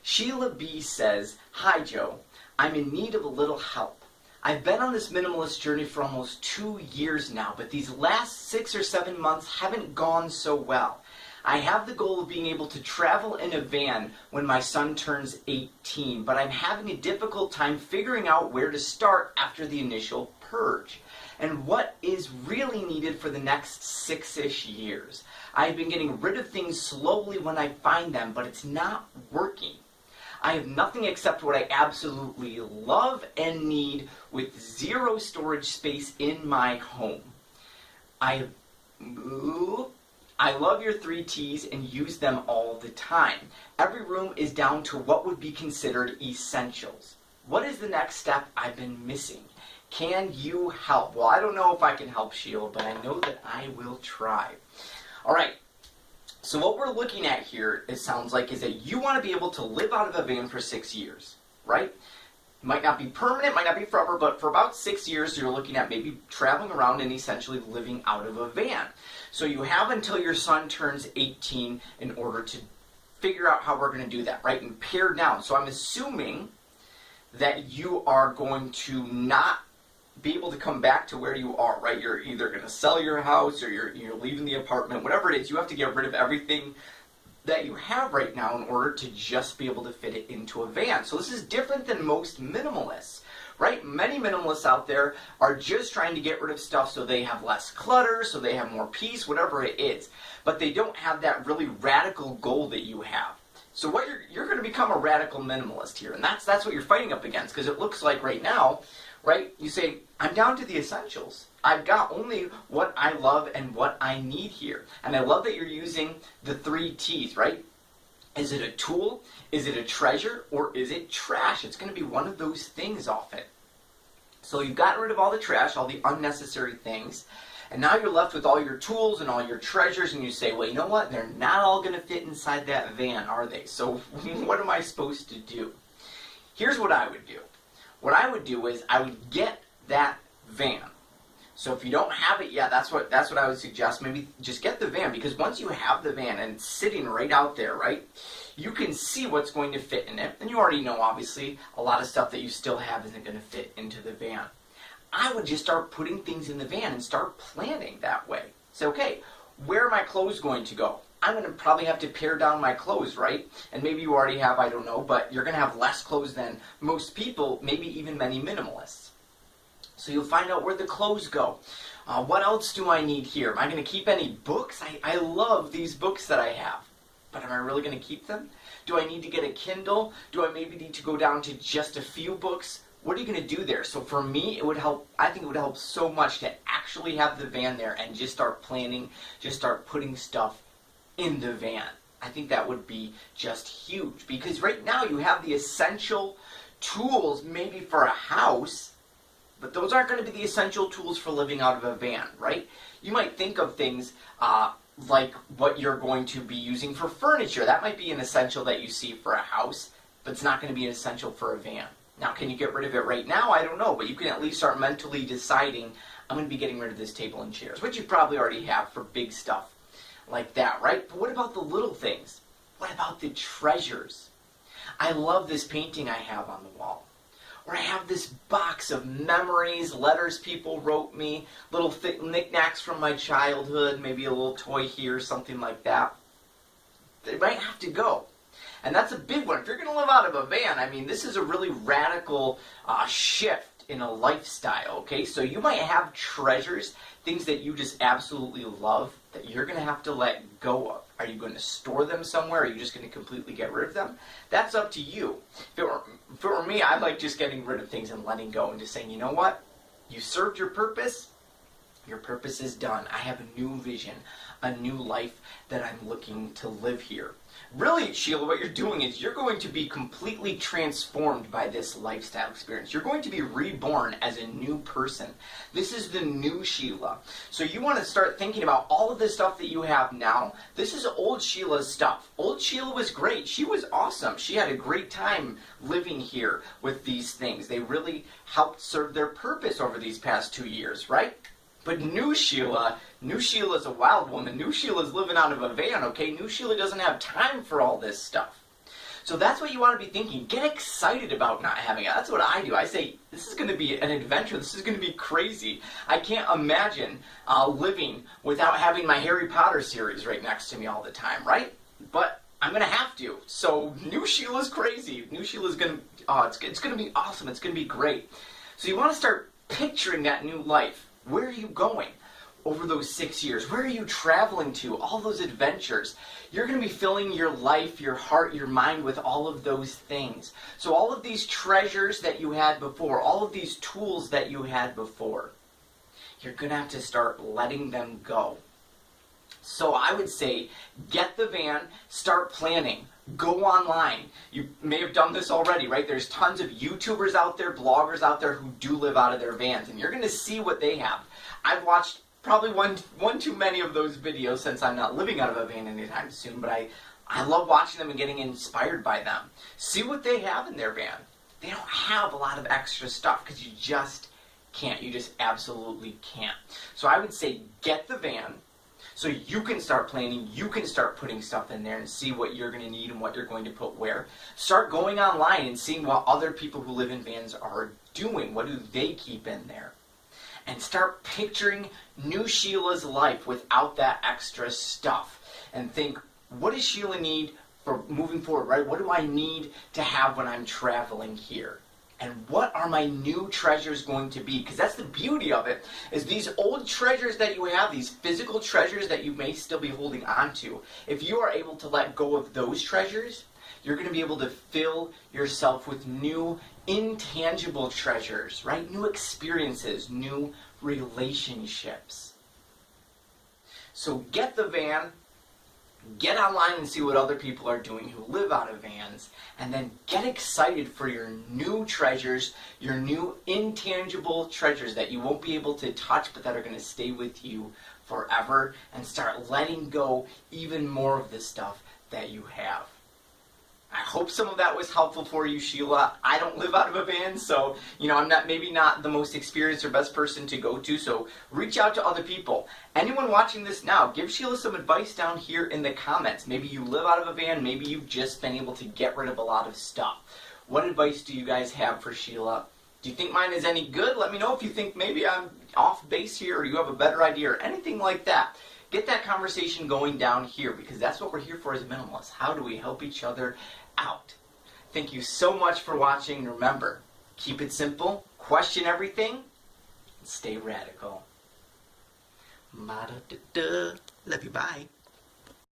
Sheila B says, "Hi Joe, I'm in need of a little help. I've been on this minimalist journey for almost 2 years now, but these last 6 or 7 months haven't gone so well. I have the goal of being able to travel in a van when my son turns 18, but I'm having a difficult time figuring out where to start after the initial purge, and what is really needed for the next 6-ish years. I've been getting rid of things slowly when I find them, but it's not working. I have nothing except what I absolutely love and need, with zero storage space in my home. I love your 3 T's and use them all the time. Every room is down to what would be considered essentials. What is the next step I've been missing? Can you help?" Well, I don't know if I can help, Sheila, but I know that I will try. All right. So what we're looking at here, it sounds like, is that you want to be able to live out of a van for 6 years, right? Might not be permanent, might not be forever, but for about 6 years, you're looking at maybe traveling around and essentially living out of a van. So you have until your son turns 18 in order to figure out how we're going to do that, right? And pare down. So I'm assuming that you are going to not be able to come back to where you are, right? You're either going to sell your house or you're leaving the apartment, whatever it is. You have to get rid of everything that you have right now in order to just be able to fit it into a van. So this is different than most minimalists, right? Many minimalists out there are just trying to get rid of stuff so they have less clutter, so they have more peace, whatever it is. But they don't have that really radical goal that you have. So what you're going to become a radical minimalist here, and that's what you're fighting up against, because it looks like right now, right, you say, I'm down to the essentials. I've got only what I love and what I need here. And I love that you're using the 3 T's, right? Is it a tool? Is it a treasure? Or is it trash? It's going to be one of those things off it. So you've gotten rid of all the trash, all the unnecessary things, and now you're left with all your tools and all your treasures, and you say, well, you know what? They're not all going to fit inside that van, are they? So what am I supposed to do? Here's what I would do. What I would do is I would get that van. So if you don't have it yet, that's what I would suggest. Maybe just get the van, because once you have the van and it's sitting right out there, right, you can see what's going to fit in it. And you already know, obviously, a lot of stuff that you still have isn't going to fit into the van. I would just start putting things in the van and start planning that way. Say, okay, where are my clothes going to go? I'm going to probably have to pare down my clothes, right? And maybe you already have, I don't know, but you're going to have less clothes than most people, maybe even many minimalists. So you'll find out where the clothes go. What else do I need here? Am I going to keep any books? I love these books that I have, but am I really going to keep them? Do I need to get a Kindle? Do I maybe need to go down to just a few books? What are you going to do there? So for me, it would help. I think it would help so much to actually have the van there and just start planning, just start putting stuff in the van. I think that would be just huge, because right now you have the essential tools maybe for a house, but those aren't going to be the essential tools for living out of a van, right? You might think of things like what you're going to be using for furniture. That might be an essential that you see for a house, but it's not going to be an essential for a van. Now, can you get rid of it right now? I don't know, but you can at least start mentally deciding, I'm going to be getting rid of this table and chairs, which you probably already have for big stuff like that, right? But what about the little things? What about the treasures? I love this painting I have on the wall. Or I have this box of memories, letters people wrote me, little knickknacks from my childhood, maybe a little toy here, something like that. They might have to go. And that's a big one. If you're going to live out of a van, I mean, this is a really radical shift in a lifestyle, okay? So you might have treasures, things that you just absolutely love, that you're going to have to let go of. Are you going to store them somewhere? Are you just going to completely get rid of them? That's up to you. If it were me, I like just getting rid of things and letting go and just saying, you know what? You served your purpose. Your purpose is done. I have a new vision, a new life that I'm looking to live here. Really, Sheila, what you're doing is you're going to be completely transformed by this lifestyle experience. You're going to be reborn as a new person. This is the new Sheila. So you want to start thinking about all of the stuff that you have now. This is old Sheila's stuff. Old Sheila was great. She was awesome. She had a great time living here with these things. They really helped serve their purpose over these past 2 years, right? But new Sheila's a wild woman. New Sheila's living out of a van, okay? New Sheila doesn't have time for all this stuff. So that's what you want to be thinking. Get excited about not having it. That's what I do. I say, this is going to be an adventure. This is going to be crazy. I can't imagine living without having my Harry Potter series right next to me all the time, right? But I'm going to have to. So new Sheila's crazy. New Sheila's going to, it's going to be awesome. It's going to be great. So you want to start picturing that new life. Where are you going over those 6 years? Where are you traveling to? All those adventures. You're going to be filling your life, your heart, your mind with all of those things. So all of these treasures that you had before, all of these tools that you had before, you're going to have to start letting them go. So I would say, get the van, start planning, go online. You may have done this already, right? There's tons of YouTubers out there, bloggers out there who do live out of their vans, and you're going to see what they have. I've watched probably one too many of those videos since I'm not living out of a van anytime soon, but I love watching them and getting inspired by them. See what they have in their van. They don't have a lot of extra stuff because you just can't. You just absolutely can't. So I would say, get the van, so you can start planning, you can start putting stuff in there and see what you're going to need and what you're going to put where. Start going online and seeing what other people who live in vans are doing. What do they keep in there? And start picturing new Sheila's life without that extra stuff. And think, what does Sheila need for moving forward, right? What do I need to have when I'm traveling here? And what are my new treasures going to be? Because that's the beauty of it, is these old treasures that you have, these physical treasures that you may still be holding on to, if you are able to let go of those treasures, you're going to be able to fill yourself with new, intangible treasures, right? New experiences, new relationships. So get the van, get online and see what other people are doing who live out of vans, and then get excited for your new treasures, your new intangible treasures that you won't be able to touch but that are going to stay with you forever, and start letting go even more of the stuff that you have. I hope some of that was helpful for you, Sheila. I don't live out of a van, so I'm maybe not the most experienced or best person to go to, so reach out to other people. Anyone watching this now, give Sheila some advice down here in the comments. Maybe you live out of a van, maybe you've just been able to get rid of a lot of stuff. What advice do you guys have for Sheila? Do you think mine is any good? Let me know if you think maybe I'm off base here or you have a better idea or anything like that. Get that conversation going down here, because that's what we're here for as minimalists. How do we help each other out? Thank you so much for watching. Remember, keep it simple, question everything, and stay radical. Love you, bye.